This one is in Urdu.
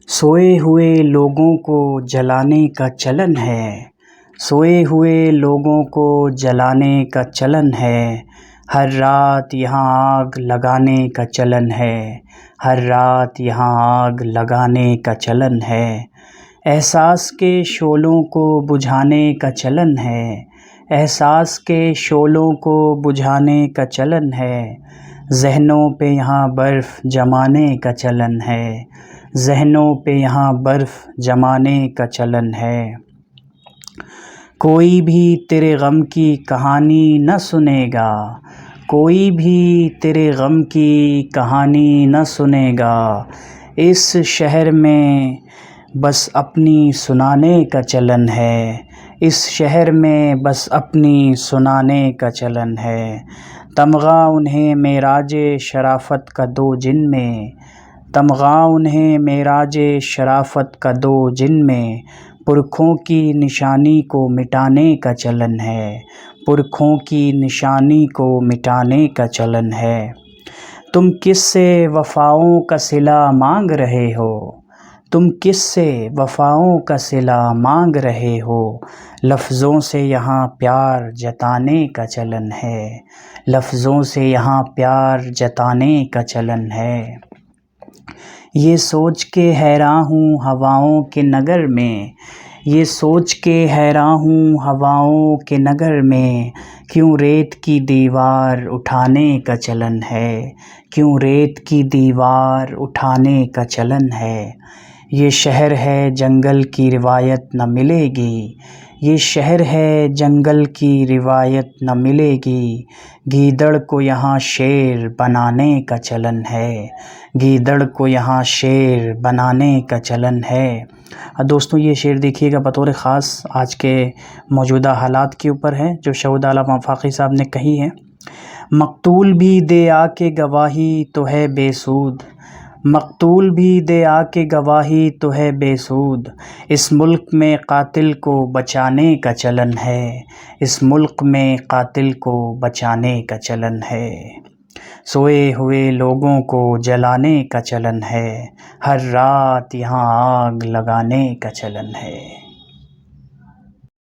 سوئے ہوئے لوگوں کو جلانے کا چلن ہے، سوئے ہوئے لوگوں کو جلانے کا چلن ہے، ہر رات یہاں آگ لگانے کا چلن ہے، ہر رات یہاں آگ لگانے کا چلن ہے، احساس کے شعلوں کو بجھانے کا چلن ہے، احساس کے شعلوں کو بجھانے کا چلن ہے، ذہنوں پہ یہاں برف جمانے کا چلن ہے، ذہنوں پہ یہاں برف جمانے کا چلن ہے، کوئی بھی تیرے غم کی کہانی نہ سنے گا، کوئی بھی تیرے غم کی کہانی نہ سنے گا، اس شہر میں بس اپنی سنانے کا چلن ہے، اس شہر میں بس اپنی سنانے کا چلن ہے، تمغہ انہیں معراج شرافت کا دو جن میں، تمغہ انہیں معراج شرافت کا دو جن میں، پرکھوں کی نشانی کو مٹانے کا چلن ہے، پرکھوں کی نشانی کو مٹانے کا چلن ہے، تم کس سے وفاؤں کا صلہ مانگ رہے ہو، تم کس سے وفاؤں کا صلہ مانگ رہے ہو، لفظوں سے یہاں پیار جتانے کا چلن ہے، لفظوں سے یہاں پیار جتانے کا چلن ہے، یہ سوچ کے حیراں ہوں ہواؤں کے نگر میں، یہ سوچ کے حیراں ہوں ہواؤں کے نگر میں، کیوں ریت کی دیوار اٹھانے کا چلن ہے، کیوں ریت کی دیوار اٹھانے کا چلن ہے، یہ شہر ہے جنگل کی روایت نہ ملے گی، یہ شہر ہے جنگل کی روایت نہ ملے گی، گیدڑ کو یہاں شیر بنانے کا چلن ہے، گیدڑ کو یہاں شیر بنانے کا چلن ہے۔ دوستوں یہ شعر دیکھیے گا بطور خاص آج کے موجودہ حالات کے اوپر ہے جو شہود عالم آفاقی صاحب نے کہی ہے۔ مقتول بھی دے آ کے گواہی تو ہے بے سود، مقتول بھی دے آ کے گواہی تو ہے بے سود، اس ملک میں قاتل کو بچانے کا چلن ہے، اس ملک میں قاتل کو بچانے کا چلن ہے، سوئے ہوئے لوگوں کو جلانے کا چلن ہے، ہر رات یہاں آگ لگانے کا چلن ہے۔